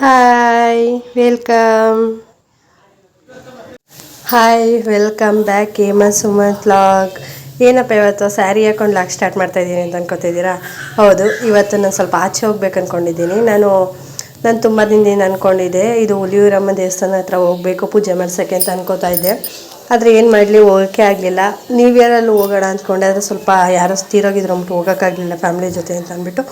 Hi welcome welcome back Sumanth vlog. ಏನಪ್ಪ ಇವತ್ತು ಸ್ಯಾರಿ ಹಾಕೊಂಡು ಲಾಗ್ ಸ್ಟಾರ್ಟ್ ಮಾಡ್ತಾ ಇದ್ದೀನಿ ಅಂತ ಅನ್ಕೋತಿದ್ದೀರಾ? ಹೌದು, ಇವತ್ತು ನಾನು ಸ್ವಲ್ಪ ಆಚೆ ಹೋಗ್ಬೇಕು ಅಂದ್ಕೊಂಡಿದ್ದೀನಿ. ನಾನು ತುಂಬ ದಿನದಿಂದ ಅಂದ್ಕೊಂಡಿದ್ದೆ, ಇದು ಹುಲಿಯೂರಮ್ಮ ದೇವಸ್ಥಾನ ಹತ್ರ ಹೋಗಬೇಕು ಪೂಜೆ ಮಾಡ್ಸೋಕ್ಕೆ ಅಂತ ಅನ್ಕೋತಾ ಇದ್ದೆ. ಆದರೆ ಏನು ಮಾಡಲಿ, ಹೋಗೋಕ್ಕೆ ಆಗಲಿಲ್ಲ. ನ್ಯೂ ಇಯರಲ್ಲಿ ಹೋಗೋಣ ಅಂದ್ಕೊಂಡೆ, ಆದರೆ ಸ್ವಲ್ಪ ಯಾರೋ ತೀರೋಗಿದ್ರು ಅಂದ್ಬಿಟ್ಟು ಹೋಗೋಕ್ಕಾಗಲಿಲ್ಲ ಫ್ಯಾಮಿಲಿ ಜೊತೆ ಅಂತ ಅಂದ್ಬಿಟ್ಟು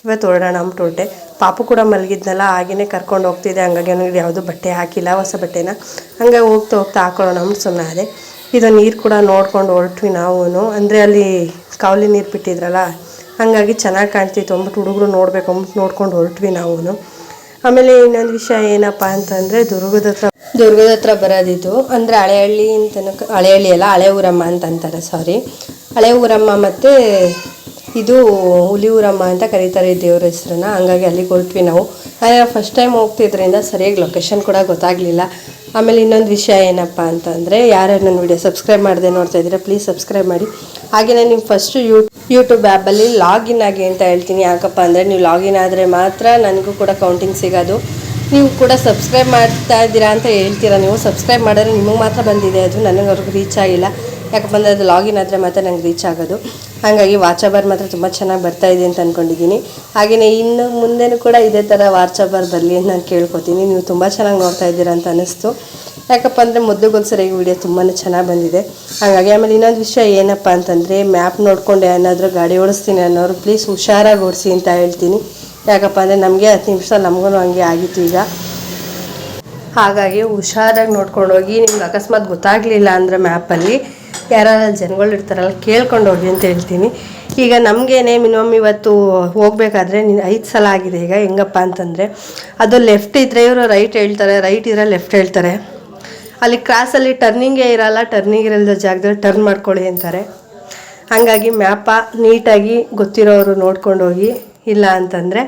ಇವತ್ತು ಹೊರಡೋಣ ಅಂದ್ಬಿಟ್ಟು ಹೊರಟೆ. ಪಾಪು ಕೂಡ ಮಲಗಿದ್ನಲ್ಲ, ಹಾಗೆಯೇ ಕರ್ಕೊಂಡು ಹೋಗ್ತಿದ್ದೆ. ಹಂಗಾಗಿ ನನಗೆ ಯಾವುದೂ ಬಟ್ಟೆ ಹಾಕಿಲ್ಲ, ಹೊಸ ಬಟ್ಟೆನ. ಹಂಗಾಗಿ ಹೋಗ್ತಾ ಹಾಕೊಳ್ಳೋಣ ಅಂದ್ಬಿಟ್ಟು ಸುಮ್ಮನೆ ಅದೇ. ಇದು ನೀರು ಕೂಡ ನೋಡ್ಕೊಂಡು ಹೊರಟ್ವಿ ನಾವು. ಅಂದರೆ ಅಲ್ಲಿ ಕಾವಲಿ ನೀರು ಬಿಟ್ಟಿದ್ರಲ್ಲ, ಹಾಗಾಗಿ ಚೆನ್ನಾಗಿ ಕಾಣ್ತಿತ್ತು ಅಂದ್ಬಿಟ್ಟು ಹುಡುಗರು ನೋಡಬೇಕು ಅಂದ್ಬಿಟ್ಟು ನೋಡ್ಕೊಂಡು ಹೊರಟ್ವಿ ನಾವು. ಆಮೇಲೆ ಇನ್ನೊಂದು ವಿಷಯ ಏನಪ್ಪ ಅಂತಂದರೆ, ದುರ್ಗದ ಹತ್ರ ಬರೋದಿತ್ತು. ಅಂದರೆ ಹಳೆಹಳ್ಳಿ ಅಂತ, ಹಳೆಹಳ್ಳಿ ಅಲ್ಲ, ಹಳೆ ಊರಮ್ಮ ಅಂತ ಅಂತಾರೆ, ಸಾರಿ, ಹಳೆ ಊರಮ್ಮ ಮತ್ತು ಇದು ಹುಲಿಯೂರಮ್ಮ ಅಂತ ಕರೀತಾರೆ ಈ ದೇವ್ರ ಹೆಸ್ರನ್ನ. ಹಂಗಾಗಿ ಅಲ್ಲಿಗೆ ಹೊರಟ್ವಿ ನಾವು. ಫಸ್ಟ್ ಟೈಮ್ ಹೋಗ್ತಿದ್ರಿಂದ ಸರಿಯಾಗಿ ಲೊಕೇಶನ್ ಕೂಡ ಗೊತ್ತಾಗಲಿಲ್ಲ. ಆಮೇಲೆ ಇನ್ನೊಂದು ವಿಷಯ ಏನಪ್ಪ ಅಂತಂದರೆ, ಯಾರ್ಯಾರು ನನ್ನ ವಿಡಿಯೋ ಸಬ್ಸ್ಕ್ರೈಬ್ ಮಾಡದೆ ನೋಡ್ತಾ ಇದ್ದೀರಾ, ಪ್ಲೀಸ್ ಸಬ್ಸ್ಕ್ರೈಬ್ ಮಾಡಿ. ಹಾಗೆಯೇ ನೀವು ಫಸ್ಟು ಯೂಟ್ಯೂಬ್ ಆ್ಯಪಲ್ಲಿ ಲಾಗಿನ್ ಆಗಿ ಅಂತ ಹೇಳ್ತೀನಿ. ಯಾಕಪ್ಪ ಅಂದರೆ ನೀವು ಲಾಗಿನ್ ಆದರೆ ಮಾತ್ರ ನನಗೂ ಕೂಡ ಕೌಂಟಿಂಗ್ ಸಿಗೋದು. ನೀವು ಕೂಡ ಸಬ್ಸ್ಕ್ರೈಬ್ ಮಾಡ್ತಾ ಇದ್ದೀರಾ ಅಂತ ಹೇಳ್ತೀರಾ. ನೀವು ಸಬ್ಸ್ಕ್ರೈಬ್ ಮಾಡಿದ್ರೆ ನಿಮಗೆ ಮಾತ್ರ ಬಂದಿದೆ, ಅದು ನನಗವ್ರಿಗೆ ರೀಚ್ ಆಗಿಲ್ಲ. ಯಾಕಪ್ಪ ಅಂದರೆ ಅದು ಲಾಗಿನ್ ಆದರೆ ಮಾತ್ರ ನಂಗೆ ರೀಚ್ ಆಗೋದು. ಹಾಗಾಗಿ ವಾಚಬರ್ ಮಾತ್ರ ತುಂಬ ಚೆನ್ನಾಗಿ ಬರ್ತಾಯಿದೆ ಅಂತ ಅಂದ್ಕೊಂಡಿದ್ದೀನಿ. ಹಾಗೆಯೇ ಇನ್ನು ಮುಂದೆನೂ ಕೂಡ ಇದೇ ಥರ ವಾಚಬರ್ ಬರಲಿ ಅಂತ ನಾನು ಕೇಳ್ಕೊತೀನಿ. ನೀವು ತುಂಬ ಚೆನ್ನಾಗಿ ನೋಡ್ತಾ ಇದ್ದೀರಾ ಅಂತ ಅನ್ನಿಸ್ತು. ಯಾಕಪ್ಪ ಅಂದರೆ ಮೊದಲಿಗೊಂದ್ಸರಿಯಾಗಿ ವಿಡಿಯೋ ತುಂಬಾ ಚೆನ್ನಾಗಿ ಬಂದಿದೆ. ಹಾಗಾಗಿ ಆಮೇಲೆ ಇನ್ನೊಂದು ವಿಷಯ ಏನಪ್ಪ ಅಂತಂದರೆ, ಮ್ಯಾಪ್ ನೋಡಿಕೊಂಡು ಏನಾದರೂ ಗಾಡಿ ಓಡಿಸ್ತೀನಿ ಅನ್ನೋರು ಪ್ಲೀಸ್ ಹುಷಾರಾಗಿ ಓಡಿಸಿ ಅಂತ ಹೇಳ್ತೀನಿ. ಯಾಕಪ್ಪ ಅಂದರೆ ನಮಗೆ 10 ನಿಮಿಷ ನಮಗೂ ಹಂಗೆ ಆಗಿತ್ತು ಈಗ. ಹಾಗಾಗಿ ಹುಷಾರಾಗಿ ನೋಡ್ಕೊಂಡು ಹೋಗಿ. ನಿಮ್ಗೆ ಅಕಸ್ಮಾತ್ ಗೊತ್ತಾಗಲಿಲ್ಲ ಅಂದರೆ ಮ್ಯಾಪಲ್ಲಿ ಯಾರು ಜನಗಳು ಇರ್ತಾರಲ್ಲ, ಕೇಳ್ಕೊಂಡು ಹೋಗಿ ಅಂತ ಹೇಳ್ತೀನಿ. ಈಗ ನಮಗೇನೆ ಮಿನಿಮಮ್ ಇವತ್ತು ಹೋಗಬೇಕಾದ್ರೆ 5 ಸಲ ಆಗಿದೆ. ಈಗ ಹೆಂಗಪ್ಪ ಅಂತಂದರೆ, ಅದು ಲೆಫ್ಟ್ ಇದ್ದರೆ ಇವರು ರೈಟ್ ಹೇಳ್ತಾರೆ, ರೈಟ್ ಇದ್ದರೆ ಲೆಫ್ಟ್ ಹೇಳ್ತಾರೆ. ಅಲ್ಲಿ ಕ್ರಾಸಲ್ಲಿ ಟರ್ನಿಂಗೇ ಇರೋಲ್ಲ, ಟರ್ನಿಂಗ್ ಇರಲ್ದ ಜಾಗದಲ್ಲಿ ಟರ್ನ್ ಮಾಡ್ಕೊಳ್ಳಿ ಅಂತಾರೆ. ಹಾಗಾಗಿ ಮ್ಯಾಪ ನೀಟಾಗಿ ಗೊತ್ತಿರೋರು ನೋಡ್ಕೊಂಡು ಹೋಗಿ, ಇಲ್ಲ ಅಂತಂದರೆ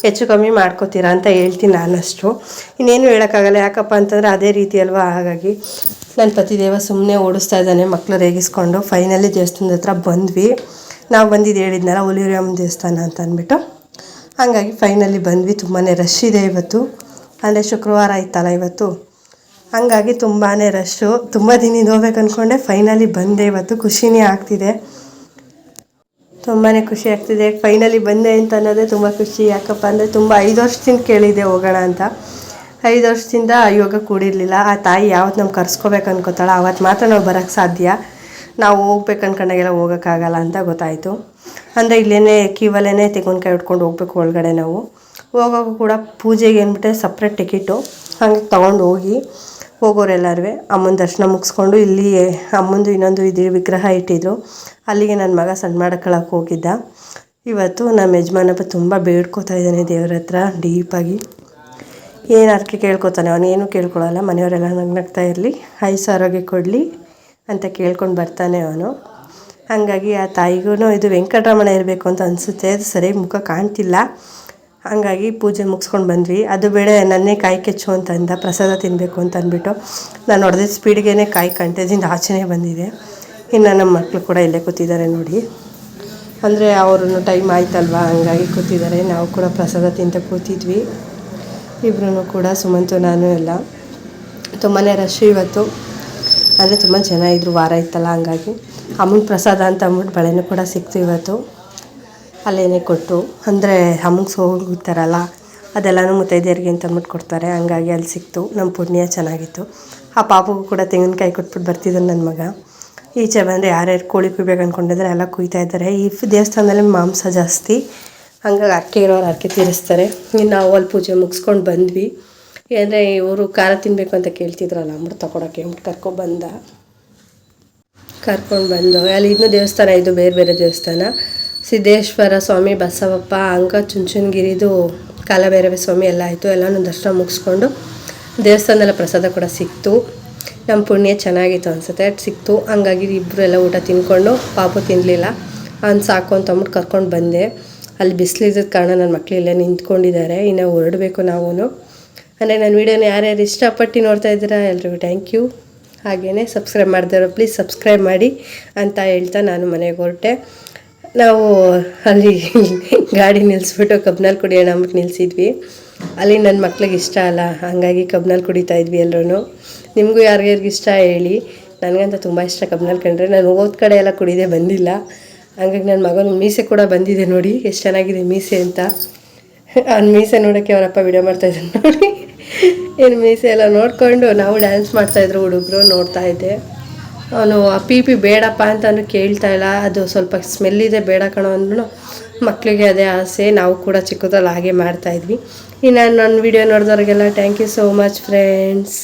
ಹೆಚ್ಚು ಕಮ್ಮಿ ಮಾಡ್ಕೋತೀರಾ ಅಂತ ಹೇಳ್ತೀನಿ ನಾನಷ್ಟು. ಇನ್ನೇನು ಹೇಳೋಕ್ಕಾಗಲ್ಲ. ಯಾಕಪ್ಪ ಅಂತಂದರೆ ಅದೇ ರೀತಿ ಅಲ್ವಾ. ಹಾಗಾಗಿ ನನ್ನ ಪತಿದೇವ ಸುಮ್ಮನೆ ಓಡಿಸ್ತಾ ಇದ್ದಾನೆ ಮಕ್ಕಳು ರೇಗಿಸ್ಕೊಂಡು. ಫೈನಲಿ ದೇವಸ್ಥಾನದ ಹತ್ರ ಬಂದ್ವಿ. ನಾವು ಬಂದಿದ್ದು ಹೇಳಿದ್ನಲ್ಲ, ಹುಲಿಯೂರಮ್ಮ ದೇವಸ್ಥಾನ ಅಂತ ಅಂದ್ಬಿಟ್ಟು. ಹಾಗಾಗಿ ಫೈನಲಿ ಬಂದ್ವಿ. ತುಂಬಾ ರಶ್ ಇದೆ ಇವತ್ತು, ಅಂದರೆ ಶುಕ್ರವಾರ ಆಯ್ತಲ್ಲ ಇವತ್ತು. ಹಾಗಾಗಿ ತುಂಬಾ ರಶ್ಶು. ತುಂಬ ದಿನದಿಂದ ಹೋಗ್ಬೇಕು ಅಂದ್ಕೊಂಡೆ, ಫೈನಲಿ ಬಂದೆ. ಇವತ್ತು ಖುಷಿನೇ ಆಗ್ತಿದೆ, ತುಂಬಾ ಖುಷಿ ಆಗ್ತಿದೆ. ಫೈನಲಿ ಬಂದೆ ಅಂತ ಅನ್ನೋದೇ ತುಂಬ ಖುಷಿ. ಯಾಕಪ್ಪ ಅಂದರೆ 5 ವರ್ಷದಿಂದ ಕೇಳಿದೆ ಹೋಗೋಣ ಅಂತ. 5 ವರ್ಷದಿಂದ ಯೋಗ ಕೂಡಿರಲಿಲ್ಲ. ಆ ತಾಯಿ ಯಾವತ್ತು ನಮ್ಗೆ ಕರ್ಸ್ಕೋಬೇಕು ಅನ್ಕೋತಾಳ ಆವತ್ತು ಮಾತ್ರ ನಾವು ಬರೋಕ್ಕೆ ಸಾಧ್ಯ. ನಾವು ಹೋಗ್ಬೇಕು ಅನ್ಕೊಂಡಾಗೆಲ್ಲ ಹೋಗೋಕ್ಕಾಗಲ್ಲ ಅಂತ ಗೊತ್ತಾಯಿತು. ಅಂದರೆ ಇಲ್ಲೇ ಕ್ಯೂವಲ್ಲೇ ತೆಂಗಿನಕಾಯಿ ಉಟ್ಕೊಂಡು ಹೋಗ್ಬೇಕು ಒಳಗಡೆ. ನಾವು ಹೋಗೋಕ್ಕೂ ಕೂಡ ಪೂಜೆಗೆ ಅಂದ್ಬಿಟ್ಟೆ ಸಪ್ರೇಟ್ ಟಿಕೆಟು. ಹಂಗೆ ತೊಗೊಂಡು ಹೋಗೋರೆಲ್ಲರೂ ಅಮ್ಮನ ದರ್ಶನ ಮುಗಿಸ್ಕೊಂಡು, ಇಲ್ಲಿ ಅಮ್ಮಂದು ಇನ್ನೊಂದು ಇದು ವಿಗ್ರಹ ಇಟ್ಟಿದ್ರು, ಅಲ್ಲಿಗೆ ನನ್ನ ಮಗ ಸಣ್ಣ ಮಾಡ್ಕೊಳ್ಳೋಕೆ ಹೋಗಿದ್ದ. ಇವತ್ತು ನಮ್ಮ ಯಜಮಾನಪ್ಪ ತುಂಬ ಬೇಡ್ಕೋತಾ ಇದ್ದಾನೆ ದೇವ್ರ ಹತ್ರ ಡೀಪಾಗಿ. ಏನು ಅದಕ್ಕೆ ಕೇಳ್ಕೊತಾನೆ, ಅವನೇನು ಕೇಳ್ಕೊಳ್ಳಲ್ಲ. ಮನೆಯವರೆಲ್ಲ ನಗ್ನಗ್ತಾ ಇರಲಿ, ಆಯುಷ್ಯ ಆರೋಗ್ಯ ಕೊಡಲಿ ಅಂತ ಕೇಳ್ಕೊಂಡು ಬರ್ತಾನೆ ಅವನು. ಹಾಗಾಗಿ ಆ ತಾಯಿಗೂ ಇದು ವೆಂಕಟರಮಣ ಇರಬೇಕು ಅಂತ ಅನಿಸುತ್ತೆ. ಅದು ಸರಿಯಾಗಿ ಮುಖ ಕಾಣ್ತಿಲ್ಲ. ಹಾಗಾಗಿ ಪೂಜೆ ಮುಗಿಸ್ಕೊಂಡು ಬಂದ್ವಿ. ಅದು ಬೇಡ, ನನ್ನೇ ಕಾಯಿ ಕೆಚ್ಚು ಅಂತ ಅಂದ, ಪ್ರಸಾದ ತಿನ್ನಬೇಕು ಅಂತ ಅಂದ್ಬಿಟ್ಟು. ನಾನು ಹೊಡೆದ ಸ್ಪೀಡ್ಗೆ ಕಾಯಿ ಕಂಟದಿಂದ ಆಚೆನೇ ಬಂದಿದೆ. ಇನ್ನು ನಮ್ಮ ಮಕ್ಕಳು ಕೂಡ ಇಲ್ಲೇ ಕೂತಿದ್ದಾರೆ ನೋಡಿ. ಅಂದರೆ ಅವ್ರನ್ನು ಟೈಮ್ ಆಯ್ತಲ್ವ, ಹಂಗಾಗಿ ಕೂತಿದ್ದಾರೆ. ನಾವು ಕೂಡ ಪ್ರಸಾದ ತಿಂತ ಕೂತಿದ್ವಿ ಇಬ್ಬರೂ ಕೂಡ, ಸುಮಂತು ನಾನು ಎಲ್ಲ. ತುಂಬಾ ರಶ್ ಇವತ್ತು, ಅಂದರೆ ತುಂಬ ಜನ ಇದ್ದರು, ವಾರ ಇತ್ತಲ್ಲ. ಹಂಗಾಗಿ ಅಮ್ಮನ ಪ್ರಸಾದ ಅಂತ ಅಂದ್ಬಿಟ್ಟು ಬಳೆನೂ ಕೂಡ ಸಿಕ್ತು ಇವತ್ತು. ಅಲ್ಲೇನೇ ಕೊಟ್ಟು, ಅಂದರೆ ಅಮ್ಮಗೆ ಹೋಗ್ತಾರಲ್ಲ ಅದೆಲ್ಲನೂ ಮುತ್ತೈದೆಯರಿಗೆ ಅಂತ ಅಂದ್ಬಿಟ್ಟು ಕೊಡ್ತಾರೆ. ಹಂಗಾಗಿ ಅಲ್ಲಿ ಸಿಕ್ತು. ನಮ್ಮ ಪುಣ್ಯ ಚೆನ್ನಾಗಿತ್ತು. ಆ ಪಾಪಗೂ ಕೂಡ ತೆಂಗಿನಕಾಯಿ ಕೊಟ್ಬಿಟ್ಟು ಬರ್ತಿದ್ದಾನೆ ನನ್ನ ಮಗ. ಈಚೆ ಬಂದರೆ ಯಾರ್ಯಾರು ಕೋಳಿ ಕುಯ್ಬೇಕು ಅಂದ್ಕೊಂಡಿದ್ರೆ ಎಲ್ಲ ಕುಯ್ತಾ ಇದ್ದಾರೆ. ಈ ದೇವಸ್ಥಾನದಲ್ಲಿ ಮಾಂಸ ಜಾಸ್ತಿ, ಹಂಗಾಗಿ ಅಕ್ಕೆ ಇರೋರು ಅಕ್ಕೆ ತೀರಿಸ್ತಾರೆ. ಇನ್ನು ನಾವು ಅಲ್ಲಿ ಪೂಜೆ ಮುಗಿಸ್ಕೊಂಡು ಬಂದ್ವಿ. ಅಂದರೆ ಇವರು ಖಾರ ತಿನ್ನಬೇಕು ಅಂತ ಕೇಳ್ತಿದ್ರಲ್ಲ, ಅಂದ್ಬಿಟ್ಟು ತಗೊಳಕ್ಕೆ ಅಂದ್ಬಿಟ್ಟು ಕರ್ಕೊಂಡು ಬಂದು ಅಲ್ಲಿ ಇನ್ನೂ ದೇವಸ್ಥಾನ, ಇದು ಬೇರೆ ಬೇರೆ ದೇವಸ್ಥಾನ. ಸಿದ್ದೇಶ್ವರ ಸ್ವಾಮಿ, ಬಸವಪ್ಪ, ಅಂಕ ಚುಂಚನಗಿರಿದು ಕಾಲಭೈರವ ಸ್ವಾಮಿ ಎಲ್ಲ ಆಯಿತು. ಎಲ್ಲನೂ ದರ್ಶನ ಮುಗಿಸ್ಕೊಂಡು ದೇವಸ್ಥಾನದಲ್ಲ ಪ್ರಸಾದ ಕೂಡ ಸಿಕ್ತು. ನಮ್ಮ ಪುಣ್ಯ ಚೆನ್ನಾಗಿತ್ತು ಅನಿಸುತ್ತೆ, ಸಿಕ್ತು. ಹಂಗಾಗಿ ಇಬ್ಬರು ಎಲ್ಲ ಊಟ ತಿಂದ್ಕೊಂಡು, ಪಾಪು ತಿನ್ನಲಿಲ್ಲ, ಅವ್ನು ಸಾಕು ಅಂತ ಅಂದ್ಬಿಟ್ಟು ಕರ್ಕೊಂಡು ಬಂದೆ. ಅಲ್ಲಿ ಬಿಸಿಲಿದ್ದ ಕಾರಣ ನನ್ನ ಮಕ್ಕಳು ಇಲ್ಲೇ ನಿಂತ್ಕೊಂಡಿದ್ದಾರೆ. ಇನ್ನು ಹೊರಡಬೇಕು ನಾವು. ಅಂದರೆ ನನ್ನ ವೀಡಿಯೋನ ಯಾರ್ಯಾರು ಇಷ್ಟಪಟ್ಟು ನೋಡ್ತಾ ಇದ್ದೀರಾ ಎಲ್ರಿಗೂ ಥ್ಯಾಂಕ್ ಯು. ಹಾಗೆಯೇ ಸಬ್ಸ್ಕ್ರೈಬ್ ಮಾಡ್ತಾರೋ ಪ್ಲೀಸ್ ಸಬ್ಸ್ಕ್ರೈಬ್ ಮಾಡಿ ಅಂತ ಹೇಳ್ತಾ ನಾನು ಮನೆಗೆ ಹೊರಟೆ. ನಾವು ಅಲ್ಲಿ ಗಾಡಿ ನಿಲ್ಲಿಸ್ಬಿಟ್ಟು ಕಬ್ನಲ್ಲಿ ಕುಡಿಯೋಣ ಅಂದ್ಬಿಟ್ಟು ನಿಲ್ಲಿಸಿದ್ವಿ. ಅಲ್ಲಿ ನನ್ನ ಮಕ್ಳಿಗೆ ಇಷ್ಟ ಅಲ್ಲ, ಹಾಗಾಗಿ ಕಬ್ನಲ್ಲಿ ಕುಡಿತಾ ಇದ್ವಿ ಎಲ್ಲರೂ. ನಿಮಗೂ ಯಾರಿಗಾರಿಗೆ ಇಷ್ಟ ಹೇಳಿ. ನನಗಂತ ತುಂಬ ಇಷ್ಟ ಕಬ್ನಲ್ಲಿ ಕಂಡ್ರೆ. ನಾನು ಹೋದ ಕಡೆ ಎಲ್ಲ ಕುಡಿದೇ ಬಂದಿಲ್ಲ, ಹಂಗಾಗಿ ನನ್ನ ಮಗನ ಮೀಸೆ ಕೂಡ ಬಂದಿದೆ ನೋಡಿ, ಎಷ್ಟು ಚೆನ್ನಾಗಿದೆ ಮೀಸೆ ಅಂತ. ಅವ್ನ ಮೀಸೆ ನೋಡೋಕ್ಕೆ ಅವರಪ್ಪ ವಿಡಿಯೋ ಮಾಡ್ತಾಯಿದ್ರು ನೋಡಿ. ಏನು ಮೀಸೆ ಎಲ್ಲ ನೋಡಿಕೊಂಡು ನಾವು ಡ್ಯಾನ್ಸ್ ಮಾಡ್ತಾಯಿದ್ರು ಹುಡುಗರು, ನೋಡ್ತಾ ಇದ್ದೆ. ಅವನು ಆ ಪಿ ಬೇಡಪ್ಪ ಅಂತಲೂ ಕೇಳ್ತಾ ಇಲ್ಲ, ಅದು ಸ್ವಲ್ಪ ಸ್ಮೆಲ್ಲಿದೆ ಬೇಡ ಕಣೋ ಅಂದ್ರೂ ಮಕ್ಕಳಿಗೆ ಅದೇ ಆಸೆ. ನಾವು ಕೂಡ ಚಿಕ್ಕದಲ್ಲಿ ಹಾಗೆ ಮಾಡ್ತಾಯಿದ್ವಿ. ಇನ್ನು ನನ್ನ ವಿಡಿಯೋ ನೋಡಿದವ್ರಿಗೆಲ್ಲ thank you so much friends.